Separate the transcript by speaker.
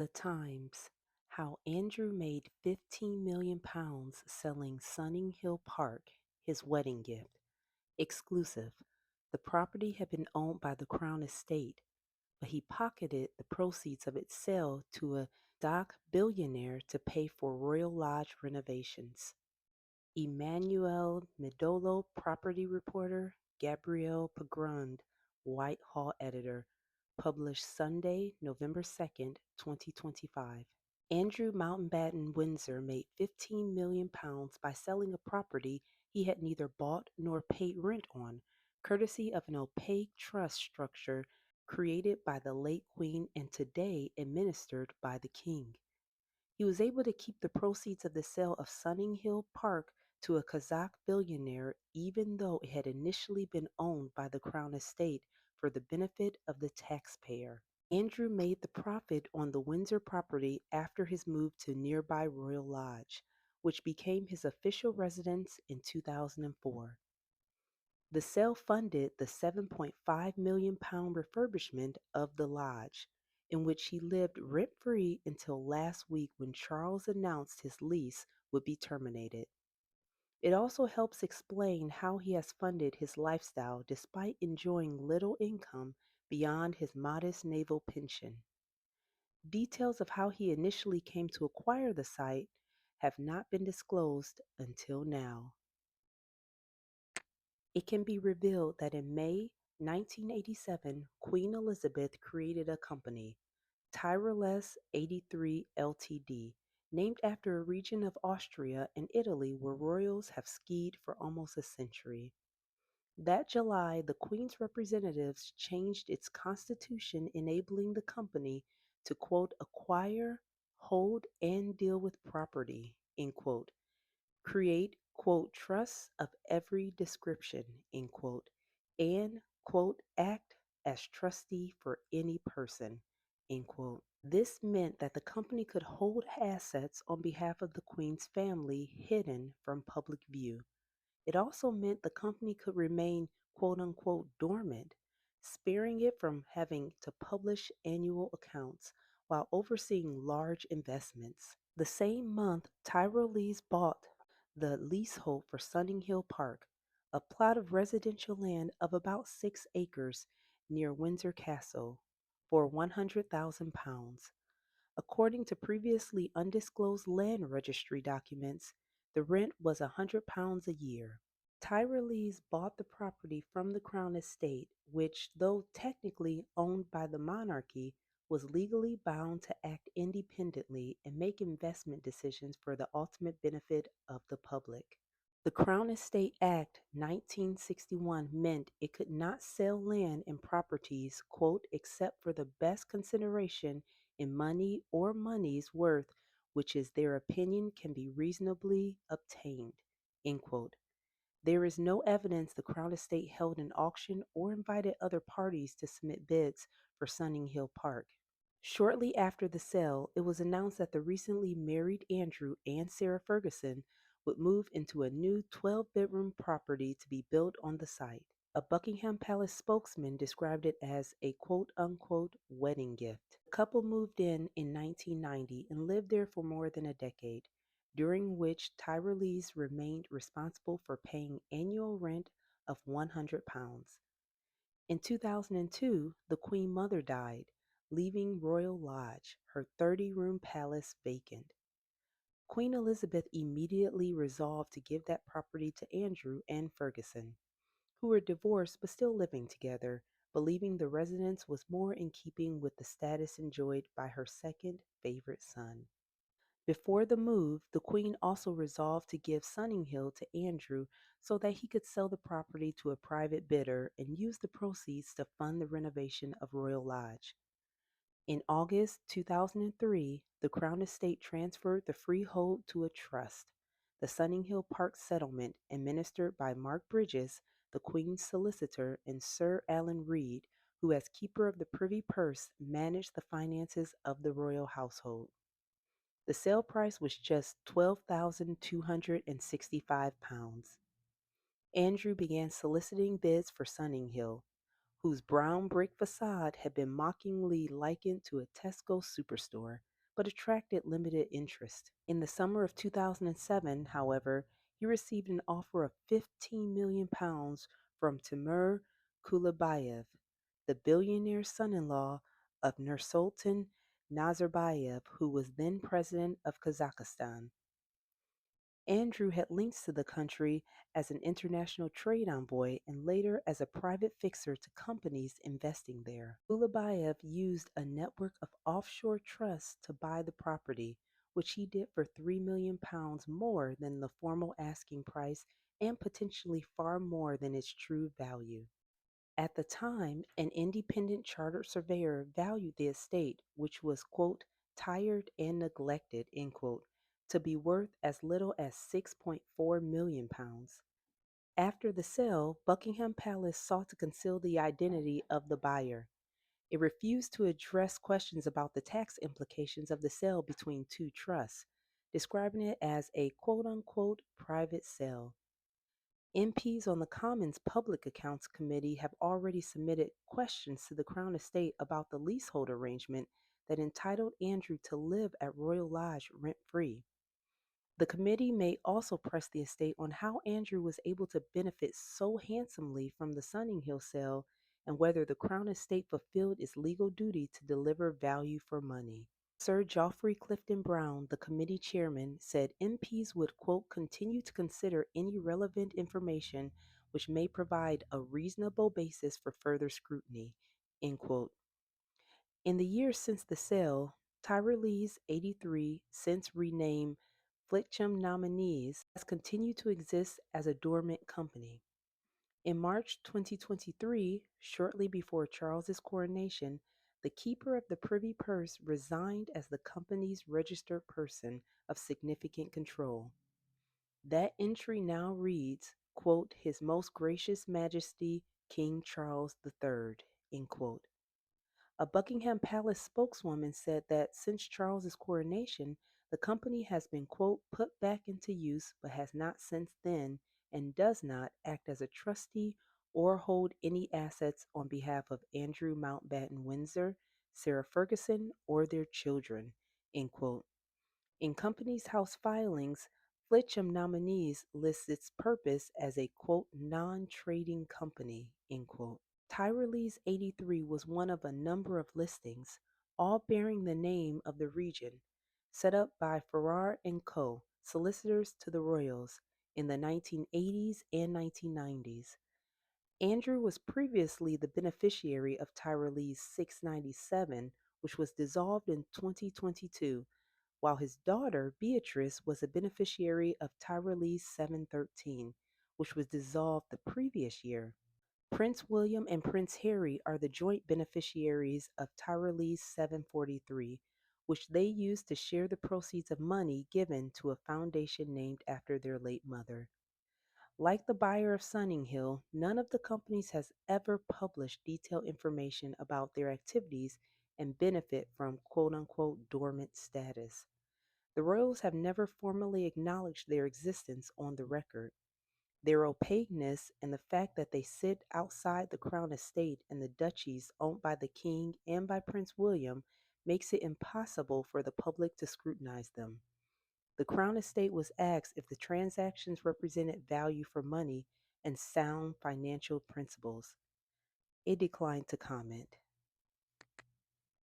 Speaker 1: The Times, how Andrew made £15 million selling Sunninghill Park, his wedding gift. Exclusive. The property had been owned by the Crown Estate, but he pocketed the proceeds of its sale to a dock billionaire to pay for Royal Lodge renovations. Emmanuel Midolo property reporter, Gabrielle Pagrund, Whitehall editor, published Sunday, November 2nd, 2025. Andrew Mountbatten Windsor made £15 million by selling a property he had neither bought nor paid rent on, courtesy of an opaque trust structure created by the late Queen and today administered by the King. He was able to keep the proceeds of the sale of Sunninghill Park to a Kazakh billionaire even though it had initially been owned by the Crown Estate for the benefit of the taxpayer. Andrew made the profit on the Windsor property after his move to nearby Royal Lodge, which became his official residence in 2004. The sale funded the £7.5 million refurbishment of the lodge, in which he lived rent free until last week when Charles announced his lease would be terminated. It also helps explain how he has funded his lifestyle despite enjoying little income beyond his modest naval pension. Details of how he initially came to acquire the site have not been disclosed until now. It can be revealed that in May 1987, Queen Elizabeth created a company, Tyrolese 83 Ltd., named after a region of Austria and Italy where royals have skied for almost a century. That July, the Queen's representatives changed its constitution, enabling the company to, quote, acquire, hold, and deal with property, end quote, create, quote, trusts of every description, end quote, and, quote, act as trustee for any person, end quote. This meant that the company could hold assets on behalf of the Queen's family hidden from public view. It also meant the company could remain quote unquote dormant, sparing it from having to publish annual accounts while overseeing large investments. The same month, Tyrolese bought the leasehold for Sunninghill Park, a plot of residential land of about 6 acres near Windsor Castle, for £100,000. According to previously undisclosed land registry documents, the rent was £100 a year. Tyrolese bought the property from the Crown Estate, which, though technically owned by the monarchy, was legally bound to act independently and make investment decisions for the ultimate benefit of the public. The Crown Estate Act 1961 meant it could not sell land and properties, quote, except for the best consideration in money or money's worth, which is their opinion can be reasonably obtained, end quote. There is no evidence the Crown Estate held an auction or invited other parties to submit bids for Sunninghill Park. Shortly after the sale, it was announced that the recently married Andrew and Sarah Ferguson would move into a new 12-bedroom property to be built on the site. A Buckingham Palace spokesman described it as a quote unquote wedding gift. The couple moved in 1990 and lived there for more than a decade, during which Tyrolese remained responsible for paying annual rent of £100. In 2002, the Queen Mother died, leaving Royal Lodge, her 30-room palace, vacant. Queen Elizabeth immediately resolved to give that property to Andrew and Ferguson, who were divorced but still living together, believing the residence was more in keeping with the status enjoyed by her second favorite son. Before the move, the Queen also resolved to give Sunninghill to Andrew so that he could sell the property to a private bidder and use the proceeds to fund the renovation of Royal Lodge. In August 2003, the Crown Estate transferred the freehold to a trust, the Sunninghill Park Settlement, administered by Mark Bridges, the Queen's solicitor, and Sir Alan Reed, who, as keeper of the Privy Purse, managed the finances of the royal household. The sale price was just £12,265. Andrew began soliciting bids for Sunninghill, whose brown brick facade had been mockingly likened to a Tesco superstore. but attracted limited interest. In the summer of 2007, however, he received an offer of £15 million from Timur Kulibayev, the billionaire son-in-law of Nursultan Nazarbayev, who was then president of Kazakhstan. Andrew had links to the country as an international trade envoy and later as a private fixer to companies investing there. Ulubayev used a network of offshore trusts to buy the property, which he did for £3 million more than the formal asking price and potentially far more than its true value. At the time, an independent chartered surveyor valued the estate, which was, quote, tired and neglected, end quote, to be worth as little as £6.4 million. After the sale, Buckingham Palace sought to conceal the identity of the buyer. It refused to address questions about the tax implications of the sale between two trusts, describing it as a quote unquote private sale. MPs on the Commons Public Accounts Committee have already submitted questions to the Crown Estate about the leasehold arrangement that entitled Andrew to live at Royal Lodge rent free. The committee may also press the estate on how Andrew was able to benefit so handsomely from the Sunninghill sale and whether the Crown Estate fulfilled its legal duty to deliver value for money. Sir Geoffrey Clifton Brown, the committee chairman, said MPs would, quote, continue to consider any relevant information which may provide a reasonable basis for further scrutiny, end quote. In the years since the sale, Tyrolese 83, since renamed Fletcham Nominees, has continued to exist as a dormant company. In March 2023, shortly before Charles's coronation, the keeper of the Privy Purse resigned as the company's registered person of significant control. That entry now reads, quote, His Most Gracious Majesty King Charles III, end quote. A Buckingham Palace spokeswoman said that since Charles's coronation, the company has been, quote, put back into use but has not since then and does not act as a trustee or hold any assets on behalf of Andrew Mountbatten Windsor, Sarah Ferguson, or their children, end quote. In Companies House filings, Fletcham Nominees lists its purpose as a, quote, non-trading company, end quote. Tyrolese 83 was one of a number of listings, all bearing the name of the region, set up by Farrar and Co., solicitors to the royals, in the 1980s and 1990s. Andrew was previously the beneficiary of Tyrolese 697, which was dissolved in 2022, while his daughter Beatrice was a beneficiary of Tyrolese 713, which was dissolved the previous year. Prince William and Prince Harry are the joint beneficiaries of Tyrolese 743, which they used to share the proceeds of money given to a foundation named after their late mother. Like the buyer of Sunninghill, none of the companies has ever published detailed information about their activities and benefit from quote unquote dormant status. The royals have never formally acknowledged their existence on the record. Their opaqueness and the fact that they sit outside the Crown Estate and the duchies owned by the King and by Prince William makes it impossible for the public to scrutinize them. The Crown Estate was asked if the transactions represented value for money and sound financial principles. It declined to comment.